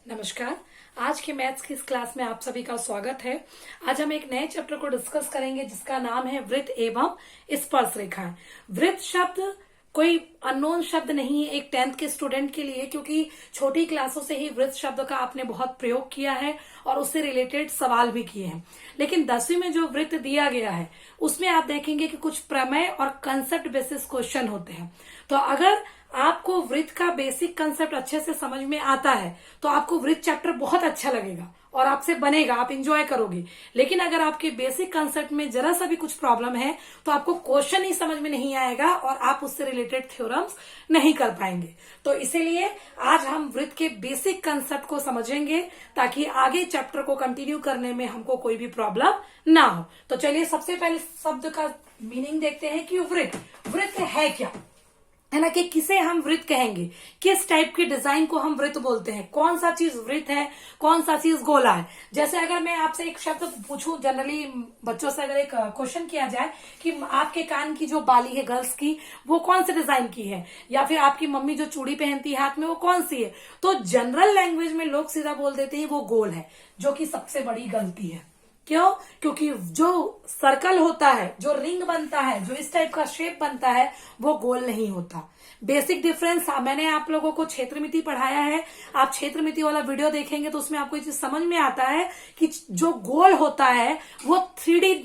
नमस्कार। आज के मैथ्स की इस क्लास में आप सभी का स्वागत है। आज हम एक नए चैप्टर को डिस्कस करेंगे जिसका नाम है वृत्त एवं स्पर्श रेखाएं। वृत्त शब्द कोई अननोन शब्द नहीं है एक 10th के स्टूडेंट के लिए, क्योंकि छोटी क्लासों से ही वृत्त शब्द का आपने बहुत प्रयोग किया है और उससे रिलेटेड सवाल भी किए हैं। लेकिन 10वीं में जो वृत्त दिया गया है उसमें आप देखेंगे कि कुछ प्रमेय और कंसेप्ट बेसिस क्वेश्चन होते हैं। तो अगर आपको वृत्त का बेसिक कंसेप्ट अच्छे से समझ में आता है तो आपको वृत्त चैप्टर बहुत अच्छा लगेगा और आपसे बनेगा, आप इंजॉय करोगे। लेकिन अगर आपके बेसिक कंसेप्ट में जरा सा भी कुछ प्रॉब्लम है तो आपको क्वेश्चन ही समझ में नहीं आएगा और आप उससे रिलेटेड थ्योरम्स नहीं कर पाएंगे। तो इसीलिए आज हम वृत्त के बेसिक कंसेप्ट को समझेंगे ताकि आगे चैप्टर को कंटिन्यू करने में हमको कोई भी प्रॉब्लम ना हो। तो चलिए सबसे पहले शब्द का मीनिंग देखते हैं कि वृत्त है क्या, है ना, कि किसे हम वृत्त कहेंगे, किस टाइप के डिजाइन को हम वृत्त बोलते हैं, कौन सा चीज वृत्त है, कौन सा चीज गोला है। जैसे अगर मैं आपसे एक शब्द पूछूं, जनरली बच्चों से अगर एक क्वेश्चन किया जाए कि आपके कान की जो बाली है गर्ल्स की वो कौन से डिजाइन की है, या फिर आपकी मम्मी जो चूड़ी पहनती है हाथ में वो कौन सी है, तो जनरल लैंग्वेज में लोग सीधा बोल देते हैं वो गोल है, जो कि सबसे बड़ी गलती है। क्यों? क्योंकि जो सर्कल होता है, जो रिंग बनता है, जो इस टाइप का शेप बनता है वो गोल नहीं होता। बेसिक डिफरेंस मैंने आप लोगों को क्षेत्रमिति पढ़ाया है, आप क्षेत्रमिति वाला वीडियो देखेंगे तो उसमें आपको ये चीज समझ में आता है कि जो गोल होता है वो 3D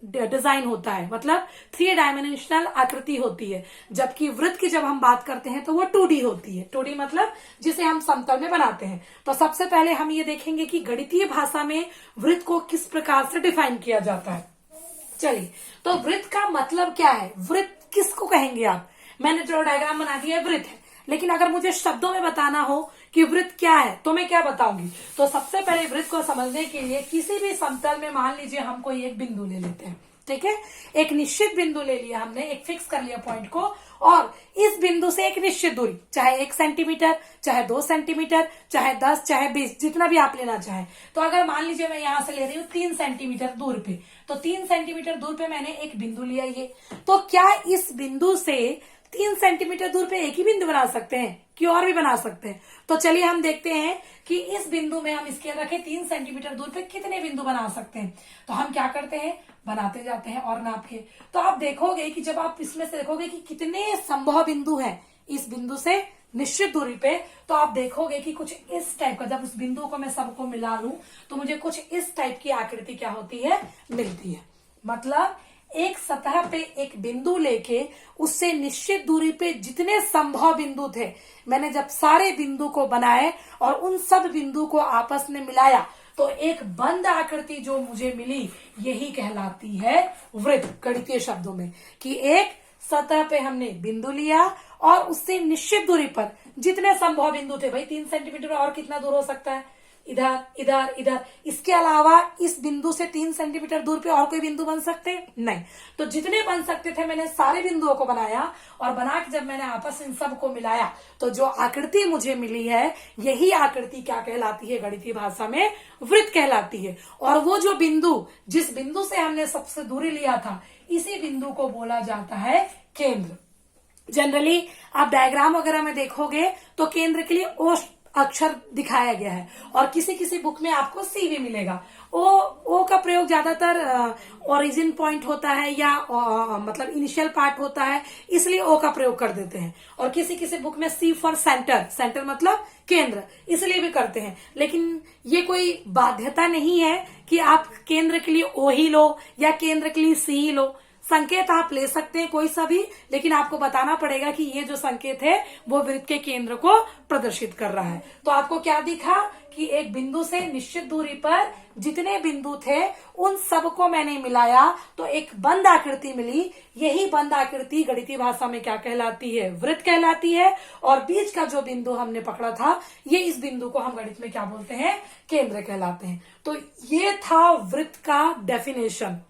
डिजाइन होता है, मतलब 3 डायमेंशनल आकृति होती है, जबकि वृत्त की जब हम बात करते हैं तो वो 2D होती है। 2D मतलब जिसे हम समतल में बनाते हैं। तो सबसे पहले हम ये देखेंगे कि गणितीय भाषा में वृत्त को किस प्रकार से डिफाइन किया जाता है। चलिए, तो वृत्त का मतलब क्या है, वृत्त किसको कहेंगे आप। मैंने जो डायग्राम बना दिया है वृत्त है, लेकिन अगर मुझे शब्दों में बताना हो कि वृत्त क्या है तो मैं क्या बताऊंगी। तो सबसे पहले वृत्त को समझने के लिए किसी भी समतल में मान लीजिए हम कोई एक बिंदु ले लेते हैं, ठीक है, एक निश्चित बिंदु ले लिया हमने, एक फिक्स कर लिया पॉइंट को, और इस बिंदु से एक निश्चित दूरी, चाहे 1 सेंटीमीटर, चाहे 2 सेंटीमीटर, चाहे 10, चाहे 20, जितना भी आप लेना चाहे। तो अगर मान लीजिए मैं यहां से ले रही हूँ 3 सेंटीमीटर दूर पे, तो 3 सेंटीमीटर दूर पे मैंने एक बिंदु लिया ये, तो क्या इस बिंदु से 3 सेंटीमीटर दूर पे एक ही बिंदु बना सकते हैं कि और भी बना सकते हैं। तो चलिए हम देखते हैं कि इस बिंदु में हम स्केल रखें 3 सेंटीमीटर दूर पे कितने बिंदु बना सकते हैं। तो हम क्या करते हैं, बनाते जाते हैं और नाप के। तो आप देखोगे कि जब आप इसमें से देखोगे कि कितने संभव बिंदु हैं इस बिंदु से निश्चित दूरी पे, तो आप देखोगे कि कुछ इस टाइप का, जब उस बिंदु को मैं सबको मिला लूं तो मुझे कुछ इस टाइप की आकृति क्या होती है, मिलती है। मतलब एक सतह पे एक बिंदु लेके उससे निश्चित दूरी पे जितने संभव बिंदु थे, मैंने जब सारे बिंदु को बनाए और उन सब बिंदु को आपस में मिलाया तो एक बंद आकृति जो मुझे मिली यही कहलाती है वृत्त। गणितीय शब्दों में कि एक सतह पे हमने बिंदु लिया और उससे निश्चित दूरी पर जितने संभव बिंदु थे, भाई 3 सेंटीमीटर और कितना दूर हो सकता है, इधर इधर इधर, इसके अलावा इस बिंदु से 3 सेंटीमीटर दूर पे और कोई बिंदु बन सकते हैं नहीं। तो जितने बन सकते थे मैंने सारे बिंदुओं को बनाया और बना के जब मैंने आपस इन सब को मिलाया तो जो आकृति मुझे मिली है यही आकृति क्या कहलाती है, गणितीय भाषा में वृत्त कहलाती है। और वो जो बिंदु, जिस बिंदु से हमने सबसे दूरी लिया था, इसी बिंदु को बोला जाता है केंद्र। जनरली आप डायग्राम वगैरह में देखोगे तो केंद्र के लिए ओ अक्षर दिखाया गया है और किसी किसी बुक में आपको सी भी मिलेगा। ओ का प्रयोग ज्यादातर ओरिजिन पॉइंट होता है या मतलब इनिशियल पार्ट होता है, इसलिए ओ का प्रयोग कर देते हैं। और किसी किसी बुक में सी फॉर सेंटर, सेंटर मतलब केंद्र, इसलिए भी करते हैं। लेकिन ये कोई बाध्यता नहीं है कि आप केंद्र के लिए ओ ही लो या केंद्र के लिए सी ही लो। संकेत आप ले सकते हैं कोई सा भी, लेकिन आपको बताना पड़ेगा कि ये जो संकेत है वो वृत्त के केंद्र को प्रदर्शित कर रहा है। तो आपको क्या दिखा कि एक बिंदु से निश्चित दूरी पर जितने बिंदु थे उन सबको मैंने मिलाया तो एक बंद आकृति मिली। यही बंद आकृति गणितीय भाषा में क्या कहलाती है, वृत्त कहलाती है। और बीच का जो बिंदु हमने पकड़ा था, ये इस बिंदु को हम गणित में क्या बोलते हैं, केंद्र कहलाते हैं। तो ये था वृत्त का डेफिनेशन,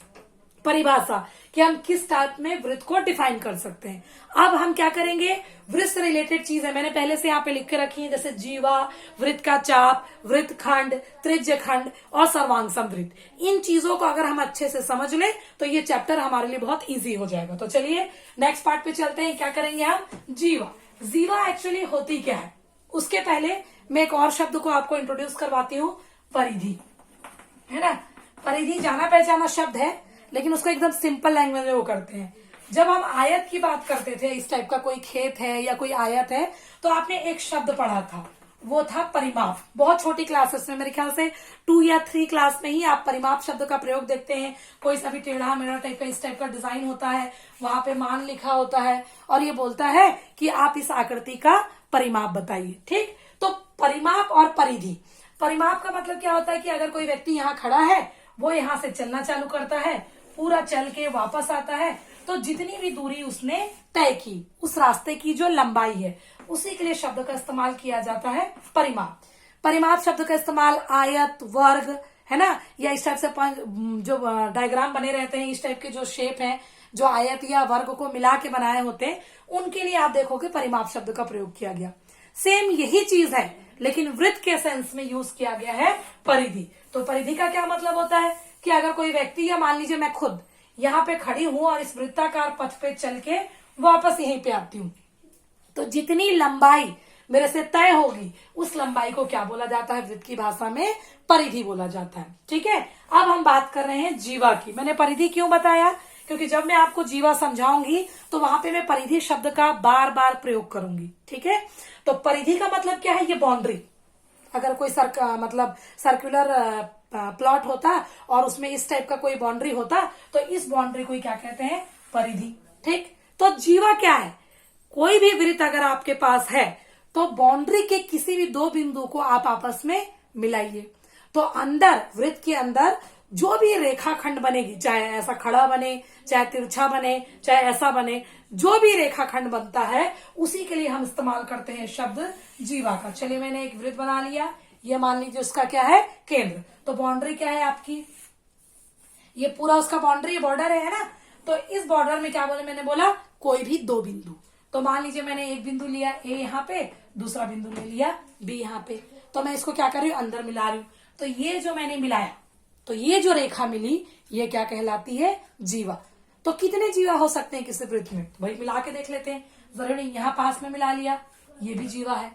परिभाषा, कि हम किस टाइप में वृत्त को डिफाइन कर सकते हैं। अब हम क्या करेंगे, वृत्त से रिलेटेड चीज है, मैंने पहले से यहाँ पे लिख के रखी है, जैसे जीवा, वृत्त का चाप, वृत्त खंड, त्रिज्य खंड और सर्वांग समवृत्त। इन चीजों को अगर हम अच्छे से समझ लें तो ये चैप्टर हमारे लिए बहुत इजी हो जाएगा। तो चलिए नेक्स्ट पार्ट पे चलते हैं। क्या करेंगे हम, जीवा। जीवा एक्चुअली होती क्या है, उसके पहले मैं एक और शब्द को आपको इंट्रोड्यूस करवाती हूँ, परिधि, है ना। परिधि जाना पहचाना शब्द है, लेकिन उसको एकदम सिंपल लैंग्वेज में वो करते हैं। जब हम आयत की बात करते थे, इस टाइप का कोई खेत है या कोई आयत है, तो आपने एक शब्द पढ़ा था, वो था परिमाप। बहुत छोटी क्लासेस में, मेरे ख्याल से 2 या 3 क्लास में ही आप परिमाप शब्द का प्रयोग देखते हैं। कोई सा भी टेढ़ा मेढ़ा टाइप का इस टाइप का डिजाइन होता है, वहां पे मान लिखा होता है और ये बोलता है कि आप इस आकृति का परिमाप बताइए। ठीक, तो परिमाप और परिधि। परिमाप का मतलब क्या होता है कि अगर कोई व्यक्ति यहाँ खड़ा है, वो यहाँ से चलना चालू करता है, पूरा चल के वापस आता है, तो जितनी भी दूरी उसने तय की, उस रास्ते की जो लंबाई है, उसी के लिए शब्द का इस्तेमाल किया जाता है परिमाप। परिमाप शब्द का इस्तेमाल आयत, वर्ग, है ना, या इस टाइप से जो डायग्राम बने रहते हैं, इस टाइप के जो शेप है, जो आयत या वर्ग को मिला के बनाए होते हैं, उनके लिए आप देखोगे परिमाप शब्द का प्रयोग किया गया। सेम यही चीज है, लेकिन वृत्त के सेंस में यूज किया गया है परिधि। तो परिधि का क्या मतलब होता है कि अगर कोई व्यक्ति, या मान लीजिए मैं खुद यहाँ पे खड़ी हूं और इस वृत्ताकार पथ पे चल के वापस यहीं पे आती हूँ, तो जितनी लंबाई मेरे से तय होगी, उस लंबाई को क्या बोला जाता है वृत्त की भाषा में? परिधि बोला जाता है। ठीक है, अब हम बात कर रहे हैं जीवा की। मैंने परिधि क्यों बताया? क्योंकि जब मैं आपको जीवा समझाऊंगी तो वहां पे मैं परिधि शब्द का बार बार प्रयोग करूंगी। ठीक है, तो परिधि का मतलब क्या है? ये बाउंड्री। अगर कोई मतलब सर्कुलर प्लॉट होता और उसमें इस टाइप का कोई बाउंड्री होता, तो इस बाउंड्री को क्या कहते हैं? परिधि। ठीक, तो जीवा क्या है? कोई भी वृत्त अगर आपके पास है, तो बाउंड्री के किसी भी 2 बिंदु को आप आपस में मिलाइए, तो अंदर, वृत्त के अंदर जो भी रेखाखंड बनेगी, चाहे ऐसा खड़ा बने, चाहे तिरछा बने, चाहे ऐसा बने, जो भी रेखाखंड बनता है, उसी के लिए हम इस्तेमाल करते हैं शब्द जीवा का। चलिए, मैंने एक वृत्त बना लिया, ये मान लीजिए उसका क्या है? केंद्र। तो बाउंड्री क्या है आपकी? ये पूरा उसका बाउंड्री बॉर्डर है ना। तो इस बॉर्डर में क्या बोले? मैंने बोला कोई भी 2 बिंदु। तो मान लीजिए मैंने एक बिंदु लिया ए यहाँ पे, दूसरा बिंदु ले लिया बी यहाँ पे, तो मैं इसको क्या कर रही हूँ? अंदर मिला रही हूँ। तो ये जो मैंने मिलाया, तो ये जो रेखा मिली, ये क्या कहलाती है? जीवा। तो कितने जीवा हो सकते हैं किसी वृत्त में? तो भाई मिला के देख लेते हैं। जरूरी नहीं, यहाँ पास में मिला लिया, ये भी जीवा है।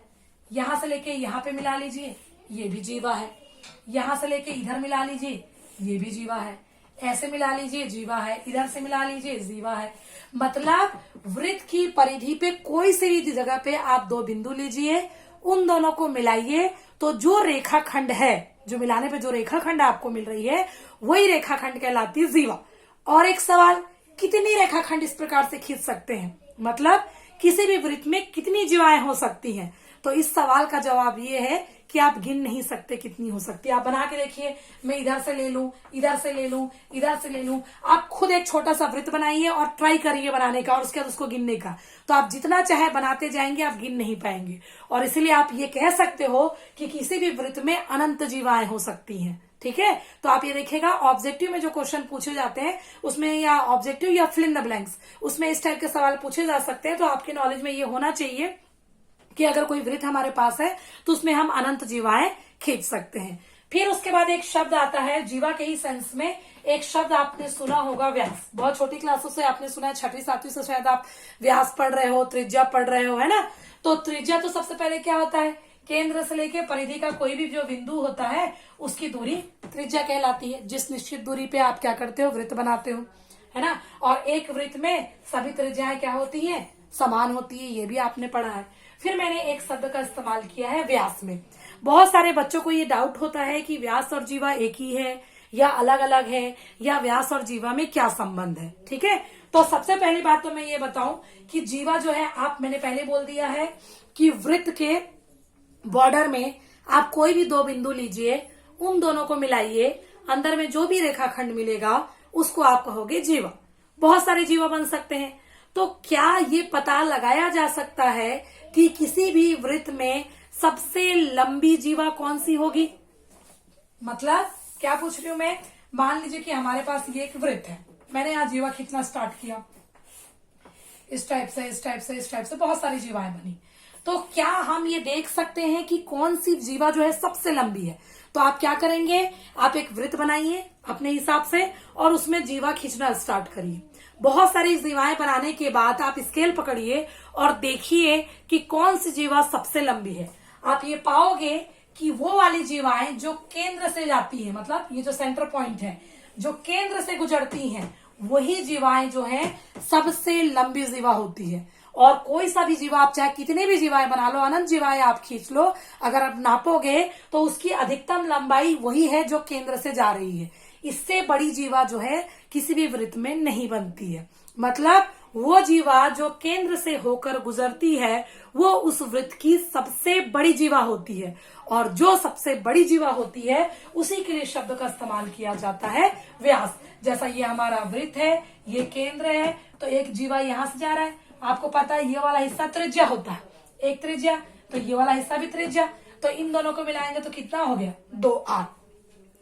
यहां से लेके यहाँ पे मिला लीजिए, ये भी जीवा है। यहां से लेके इधर मिला लीजिए, ये भी जीवा है। ऐसे मिला लीजिए, जीवा है। इधर से मिला लीजिए, जीवा है। मतलब वृत्त की परिधि पे कोई से भी जगह पे आप 2 बिंदु लीजिए, उन दोनों को मिलाइए, तो जो रेखाखंड है, जो मिलाने पे जो रेखाखंड आपको मिल रही है, वही रेखाखंड कहलाती है जीवा। और एक सवाल, कितनी रेखाखंड इस प्रकार से खींच सकते हैं? मतलब किसी भी वृत्त में कितनी जीवाएं हो सकती हैं? तो इस सवाल का जवाब ये है कि आप गिन नहीं सकते कितनी हो सकती है। आप बना के देखिए, मैं इधर से ले लूं, इधर से ले लूं, इधर से ले लूं। आप खुद एक छोटा सा वृत्त बनाइए और ट्राई करिए बनाने का, और उसके बाद उसको गिनने का। तो आप जितना चाहे बनाते जाएंगे, आप गिन नहीं पाएंगे। और इसीलिए आप ये कह सकते हो कि किसी भी वृत्त में अनंत जीवाएं हो सकती हैं। ठीक है, तो आप ये देखिएगा, ऑब्जेक्टिव में जो क्वेश्चन पूछे जाते हैं उसमें, या ऑब्जेक्टिव या फिल इन द ब्लैंक्स, उसमें इस टाइप के सवाल पूछे जा सकते हैं। तो आपके नॉलेज में ये होना चाहिए कि अगर कोई वृत्त हमारे पास है, तो उसमें हम अनंत जीवाएं खींच सकते हैं। फिर उसके बाद एक शब्द आता है जीवा के ही सेंस में। एक शब्द आपने सुना होगा, व्यास। बहुत छोटी क्लासों से आपने सुना है, 6वीं 7वीं से शायद आप व्यास पढ़ रहे हो, त्रिज्या पढ़ रहे हो, है ना। तो त्रिज्या तो सबसे पहले क्या होता है? केंद्र से लेके परिधि का कोई भी जो बिंदु होता है, उसकी दूरी त्रिज्या कहलाती है। जिस निश्चित दूरी पे आप क्या करते हो? वृत्त बनाते हो, है ना। और एक वृत्त में सभी त्रिज्याएं क्या होती हैं? समान होती है। ये भी आपने पढ़ा है। फिर मैंने एक शब्द का इस्तेमाल किया है व्यास में। बहुत सारे बच्चों को ये डाउट होता है कि व्यास और जीवा एक ही है या अलग अलग है, या व्यास और जीवा में क्या संबंध है। ठीक है, तो सबसे पहली बात तो मैं ये बताऊं कि जीवा जो है, मैंने पहले बोल दिया है कि वृत्त के बॉर्डर में आप कोई भी 2 बिंदु लीजिए, उन दोनों को मिलाइए, अंदर में जो भी रेखाखंड मिलेगा उसको आप कहोगे जीवा। बहुत सारे जीवा बन सकते हैं। तो क्या ये पता लगाया जा सकता है कि किसी भी वृत्त में सबसे लंबी जीवा कौन सी होगी? मतलब क्या पूछ रही हूं मैं? मान लीजिए कि हमारे पास ये एक वृत्त है, मैंने यहाँ जीवा खींचना स्टार्ट किया, इस टाइप से, इस टाइप से, इस टाइप से बहुत सारी जीवाएं बनी। तो क्या हम ये देख सकते हैं कि कौन सी जीवा जो है सबसे लंबी है? तो आप क्या करेंगे? आप एक वृत्त बनाइए अपने हिसाब से और उसमें जीवा खींचना स्टार्ट करिए। बहुत सारी जीवाएं बनाने के बाद आप स्केल पकड़िए और देखिए कि कौन सी जीवा सबसे लंबी है। आप ये पाओगे कि वो वाली जीवाएं जो केंद्र से जाती है, मतलब ये जो सेंटर पॉइंट है, जो केंद्र से गुजरती हैं, वही जीवाएं जो है सबसे लंबी जीवा होती है। और कोई सा भी जीवा, आप चाहे कितने भी जीवाएं बना लो, अनंत जीवाएं आप खींच लो, अगर आप नापोगे तो उसकी अधिकतम लंबाई वही है जो केंद्र से जा रही है। इससे बड़ी जीवा जो है किसी भी वृत्त में नहीं बनती है। मतलब वो जीवा जो केंद्र से होकर गुजरती है वो उस वृत्त की सबसे बड़ी जीवा होती है, और जो सबसे बड़ी जीवा होती है उसी के लिए शब्द का इस्तेमाल किया जाता है व्यास। जैसा ये हमारा वृत्त है, ये केंद्र है, तो एक जीवा यहां से जा रहा है, आपको पता है ये वाला हिस्सा त्रिज्या होता है, एक त्रिज्या, तो ये वाला हिस्सा भी त्रिज्या, तो इन दोनों को मिलाएंगे तो कितना हो गया, 2r,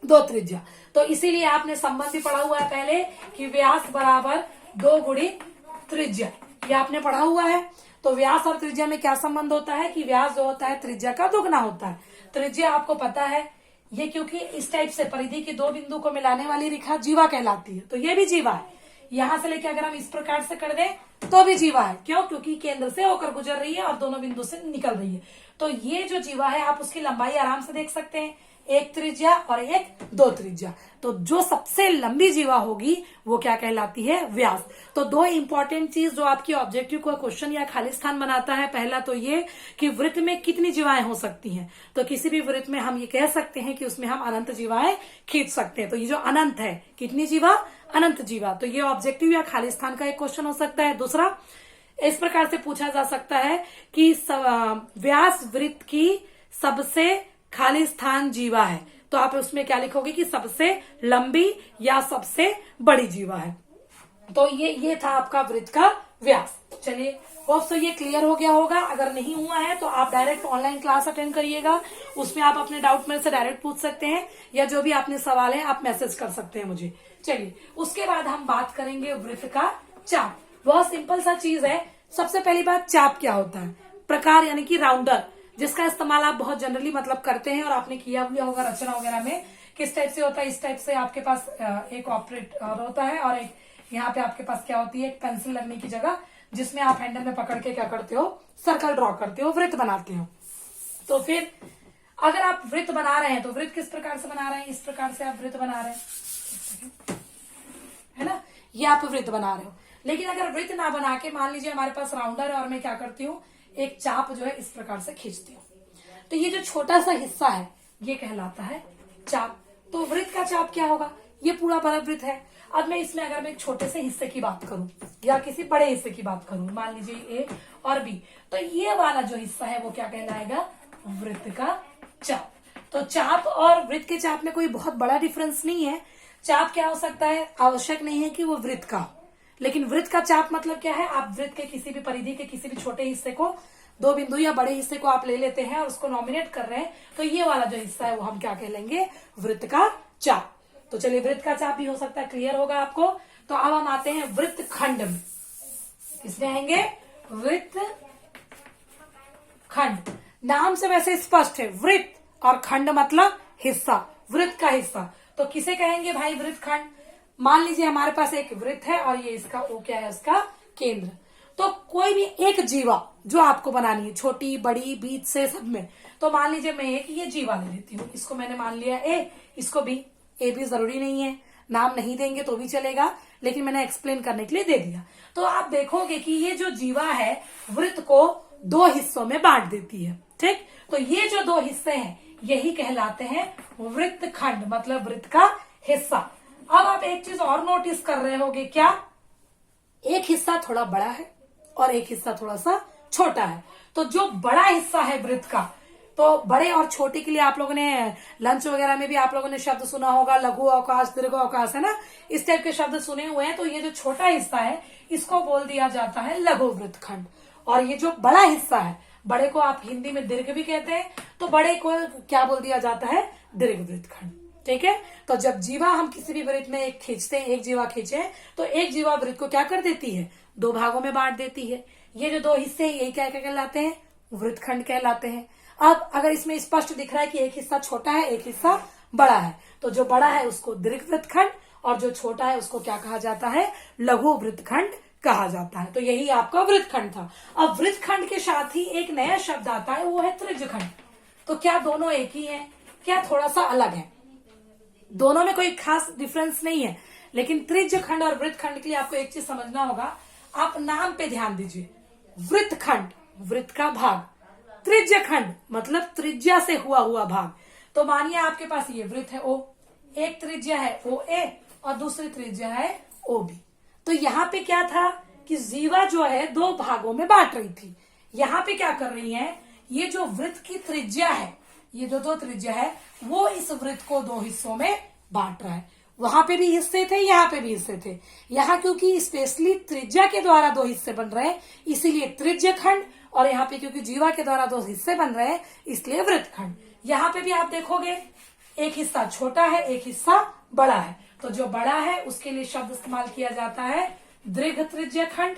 2 त्रिज्या। तो इसीलिए आपने संबंध भी पढ़ा हुआ है पहले कि व्यास बराबर 2 गुणित त्रिज्या, ये आपने पढ़ा हुआ है। तो व्यास और त्रिज्या में क्या संबंध होता है कि व्यास जो होता है त्रिज्या का दुगना होता है। त्रिज्या आपको पता है, ये क्योंकि इस टाइप से परिधि के 2 बिंदु को मिलाने वाली रेखा जीवा कहलाती है, तो ये भी जीवा है। यहां से लेके अगर हम इस प्रकार से कर दें तो भी जीवा है, क्यों, क्योंकि केंद्र से होकर गुजर रही है और दोनों बिंदु से निकल रही है। तो ये जो जीवा है आप उसकी लंबाई आराम से देख सकते हैं, 1 त्रिज्या और 2 त्रिज्या। तो जो सबसे लंबी जीवा होगी वो क्या कहलाती है, व्यास। तो 2 इंपॉर्टेंट चीज जो आपकी ऑब्जेक्टिव को क्वेश्चन या खाली स्थान बनाता है, पहला तो ये कि वृत्त में कितनी जीवाएं हो सकती हैं। तो किसी भी वृत्त में हम ये कह सकते हैं कि उसमें हम अनंत जीवाएं खींच सकते हैं। तो ये जो अनंत है, कितनी जीवा, अनंत जीवा। तो ये ऑब्जेक्टिव या खाली स्थान का एक क्वेश्चन हो सकता है। दूसरा, इस प्रकार से पूछा जा सकता है कि व्यास वृत्त की सबसे खाली स्थान जीवा है, तो आप उसमें क्या लिखोगे कि सबसे लंबी या सबसे बड़ी जीवा है। तो ये था आपका वृत्त का व्यास। चलिए, होप सो ये क्लियर हो गया होगा। अगर नहीं हुआ है तो आप डायरेक्ट ऑनलाइन क्लास अटेंड करिएगा, उसमें आप अपने डाउट मेरे से डायरेक्ट पूछ सकते हैं, या जो भी आपने सवाल है आप मैसेज कर सकते हैं मुझे। चलिए, उसके बाद हम बात करेंगे वृत्त का चाप। बहुत सिंपल सा चीज है। सबसे पहली बात, चाप क्या होता है, प्रकार यानी कि राउंडर, जिसका इस्तेमाल आप बहुत जनरली मतलब करते हैं और आपने किया भी होगा रचना वगैरह में। किस टाइप से होता है, इस टाइप से आपके पास एक ऑपरेटर होता है और एक यहाँ पे आपके पास क्या होती है, एक पेंसिल लगने की जगह, जिसमें आप हैंडल में पकड़ के क्या करते हो, सर्कल ड्रॉ करते हो, वृत्त बनाते हो। तो फिर अगर आप वृत्त बना रहे हैं तो वृत्त किस प्रकार से बना रहे हैं, इस प्रकार से आप वृत्त बना रहे हैं, है ना, ये आप वृत्त बना रहे हो। लेकिन अगर वृत्त ना बना के मान लीजिए हमारे पास राउंडर है और मैं क्या करती हूँ, एक चाप जो है इस प्रकार से खींचती हूँ, तो ये जो छोटा सा हिस्सा है ये कहलाता है चाप। तो वृत्त का चाप क्या होगा, ये पूरा बड़ा वृत्त है। अब मैं इसमें अगर मैं एक छोटे से हिस्से की बात करूं या किसी बड़े हिस्से की बात करूं, मान लीजिए ए और बी, तो ये वाला जो हिस्सा है वो क्या कहलाएगा, वृत्त का चाप। तो चाप और वृत्त के चाप में कोई बहुत बड़ा डिफरेंस नहीं है। चाप क्या हो सकता है, आवश्यक नहीं है कि वो वृत्त का, लेकिन वृत्त का चाप मतलब क्या है, आप वृत्त के किसी भी परिधि के किसी भी छोटे हिस्से को, 2 बिंदु या बड़े हिस्से को आप ले लेते हैं और उसको नॉमिनेट कर रहे हैं, तो ये वाला जो हिस्सा है वो हम क्या कहलेंगे, वृत्त का चाप। तो चलिए, वृत्त का चाप भी हो सकता है, क्लियर होगा आपको। तो अब हम आते हैं वृत्त खंड में। किसमें आएंगे, वृत्त खंड। नाम से वैसे स्पष्ट है, वृत्त और खंड मतलब हिस्सा, वृत्त का हिस्सा। तो किसे कहेंगे भाई, वृत्त खंड। मान लीजिए हमारे पास एक वृत्त है और ये इसका वो क्या है, उसका केंद्र। तो कोई भी एक जीवा जो आपको बनानी है, छोटी बड़ी बीच से सब में, तो मान लीजिए मैं एक ये जीवा ले लेती हूँ, इसको मैंने मान लिया ए, इसको बी। ए भी जरूरी नहीं है, नाम नहीं देंगे तो भी चलेगा, लेकिन मैंने एक्सप्लेन करने के लिए दे दिया। तो आप देखोगे कि ये जो जीवा है वृत्त को 2 हिस्सों में बांट देती है, ठीक। तो ये जो 2 हिस्से हैं यही कहलाते हैं वृत्त खंड, मतलब वृत्त का हिस्सा। अब आप एक चीज और नोटिस कर रहे होगे, क्या, एक हिस्सा थोड़ा बड़ा है और एक हिस्सा थोड़ा सा छोटा है। तो जो बड़ा हिस्सा है वृत्त का, तो बड़े और छोटे के लिए आप लोगों ने लंच वगैरह में भी आप लोगों ने शब्द सुना होगा, लघु अवकाश, दीर्घ अवकाश, है ना, इस टाइप के शब्द सुने हुए हैं। तो ये जो छोटा हिस्सा है इसको बोल दिया जाता है लघु वृत्त खंड, और ये जो बड़ा हिस्सा है, बड़े को आप हिंदी में दीर्घ भी कहते हैं, तो बड़े को क्या बोल दिया जाता है, दीर्घ वृत्त खंड, ठीक है। तो जब जीवा हम किसी भी वृत्त में एक खींचते हैं, एक जीवा खींचे, तो एक जीवा वृत्त को क्या कर देती है, 2 भागों में बांट देती है। ये जो 2 हिस्से हैं यही क्या कहलाते हैं, वृत्त खंड कहलाते हैं। अब अगर इसमें स्पष्ट दिख रहा है कि एक हिस्सा छोटा है एक हिस्सा बड़ा है, तो जो बड़ा है उसको दीर्घ वृत्त खंड और जो छोटा है उसको क्या कहा जाता है, लघु वृत्त खंड कहा जाता है। तो यही आपका वृत्त खंड था। अब वृत्त खंड के साथ ही एक नया शब्द आता है, वो है त्रिज्य खंड। तो क्या दोनों एक ही हैं, क्या थोड़ा सा अलग है? दोनों में कोई खास डिफरेंस नहीं है, लेकिन त्रिज्यखंड और वृत्तखंड के लिए आपको एक चीज समझना होगा। आप नाम पे ध्यान दीजिए। वृत्तखंड वृत्त का भाग, त्रिज्यखंड मतलब त्रिज्या से हुआ भाग। तो मानिए आपके पास ये वृत्त है ओ, एक त्रिज्या है ओ ए और दूसरी त्रिज्या है ओ बी। तो यहाँ पे क्या था कि जीवा जो है दो भागों में बांट रही थी। यहाँ पे क्या कर रही है, ये जो वृत्त की त्रिज्या है, ये जो दो त्रिज्या है, वो इस वृत्त को दो हिस्सों में बांट रहा है। वहां पे भी हिस्से थे, यहाँ पे भी हिस्से थे। यहाँ क्योंकि स्पेशली त्रिज्या के द्वारा दो हिस्से बन रहे हैं, इसीलिए त्रिज्यखंड, और यहाँ पे क्योंकि जीवा के द्वारा दो हिस्से बन रहे हैं, इसलिए वृत्तखंड। यहाँ पे भी आप देखोगे एक हिस्सा छोटा है, एक हिस्सा बड़ा है। तो जो बड़ा है उसके लिए शब्द इस्तेमाल किया जाता है दीर्घ त्रिज्यखंड,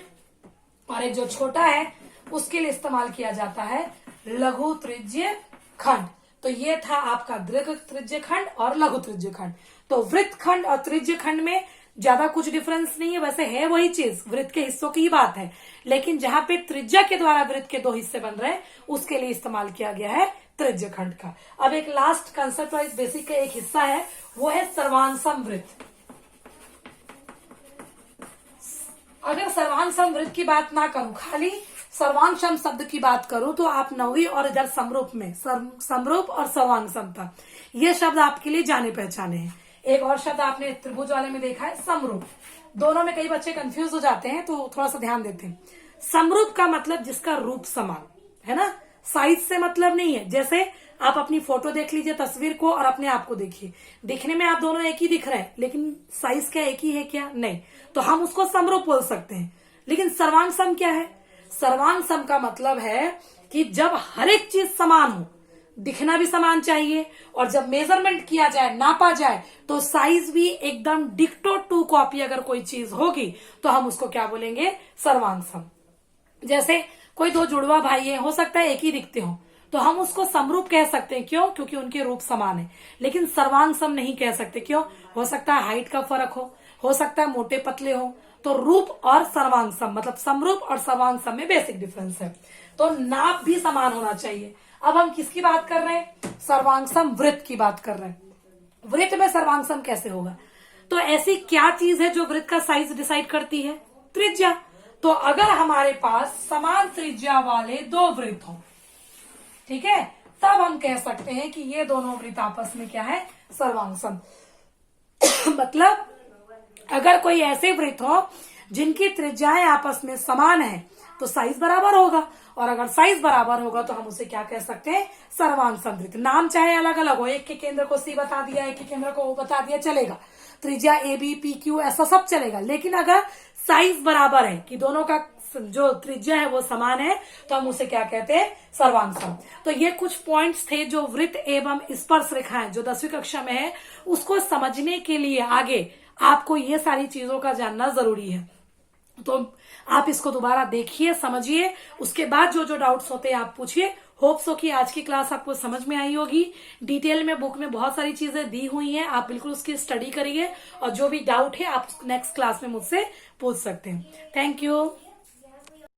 और एक जो छोटा है उसके लिए इस्तेमाल किया जाता है लघु त्रिज्यखंड। तो ये था आपका दीर्घ त्रिज्यखंड और लघु त्रिज्यखंड। तो वृत्तखंड और त्रिज्यखंड में ज्यादा कुछ डिफरेंस नहीं है, वैसे है वही चीज, वृत्त के हिस्सों की ही बात है, लेकिन जहां पे त्रिज्या के द्वारा वृत्त के दो हिस्से बन रहे हैं उसके लिए इस्तेमाल किया गया है त्रिज्यखंड का। अब एक लास्ट कंसेप्ट वाइज बेसिक का एक हिस्सा है, वो है सर्वांगसम वृत्त। अगर सर्वांगसम वृत्त की बात ना करूं, खाली सर्वांगसम शब्द की बात करूं, तो आप नौवीं और इधर समरूप में समरूप और सर्वांगसमता, ये शब्द आपके लिए जाने पहचाने हैं। एक और शब्द आपने त्रिभुज वाले में देखा है समरूप। दोनों में कई बच्चे कंफ्यूज हो जाते हैं, तो थोड़ा सा ध्यान देते हैं। समरूप का मतलब जिसका रूप समान है ना, साइज से मतलब नहीं है। जैसे आप अपनी फोटो देख लीजिए, तस्वीर को, और अपने आप को देखिए, दिखने में आप दोनों एक ही दिख रहे हैं, लेकिन साइज क्या एक ही है क्या? नहीं। तो हम उसको समरूप बोल सकते हैं। लेकिन सर्वांगसम क्या है? सर्वांगसम का मतलब है कि जब हर एक चीज समान हो, दिखना भी समान चाहिए, और जब मेजरमेंट किया जाए, नापा जाए, तो साइज भी एकदम डिक्टो टू कॉपी अगर कोई चीज होगी तो हम उसको क्या बोलेंगे? सर्वांगसम। जैसे कोई दो जुड़वा भाई है, हो सकता है एक ही दिखते हो, तो हम उसको समरूप कह सकते हैं। क्यों? क्योंकि उनके रूप समान है। लेकिन सर्वांगसम नहीं कह सकते। क्यों? हो सकता है हाइट का फर्क हो सकता है मोटे पतले हो। तो रूप और सर्वांगसम मतलब समरूप और सर्वांगसम में बेसिक डिफरेंस है। तो नाप भी समान होना चाहिए। अब हम किसकी बात कर रहे हैं? सर्वांगसम वृत्त की बात कर रहे हैं। वृत्त में सर्वांगसम कैसे होगा? तो ऐसी क्या चीज है जो वृत्त का साइज डिसाइड करती है? त्रिज्या। तो अगर हमारे पास समान त्रिज्या वाले दो वृत्त हो, ठीक है, तब हम कह सकते हैं कि ये दोनों वृत्त आपस में क्या है? सर्वांगसम। मतलब अगर कोई ऐसे वृत्त हो जिनकी त्रिज्याएं आपस में समान है तो साइज बराबर होगा, और अगर साइज बराबर होगा तो हम उसे क्या कह सकते हैं? सर्वांगसम वृत्त। नाम चाहे अलग अलग हो, एक के केंद्र को सी बता दिया, एक के केंद्र को ओ बता दिया, चलेगा। त्रिज्या ए बी पी क्यू ऐसा सब चलेगा। लेकिन अगर साइज बराबर है कि दोनों का जो त्रिज्या है वो समान है, तो हम उसे क्या कहते हैं? सर्वांगसम। तो ये कुछ पॉइंट्स थे जो वृत्त एवं स्पर्श रेखाएं जो 10वीं कक्षा में है, उसको समझने के लिए आगे आपको ये सारी चीजों का जानना जरूरी है। तो आप इसको दोबारा देखिए, समझिए, उसके बाद जो जो डाउट्स होते हैं आप पूछिए। होप सो कि आज की क्लास आपको समझ में आई होगी। डिटेल में बुक में बहुत सारी चीजें दी हुई हैं, आप बिल्कुल उसकी स्टडी करिए, और जो भी डाउट है आप नेक्स्ट क्लास में मुझसे पूछ सकते हैं। Thank you.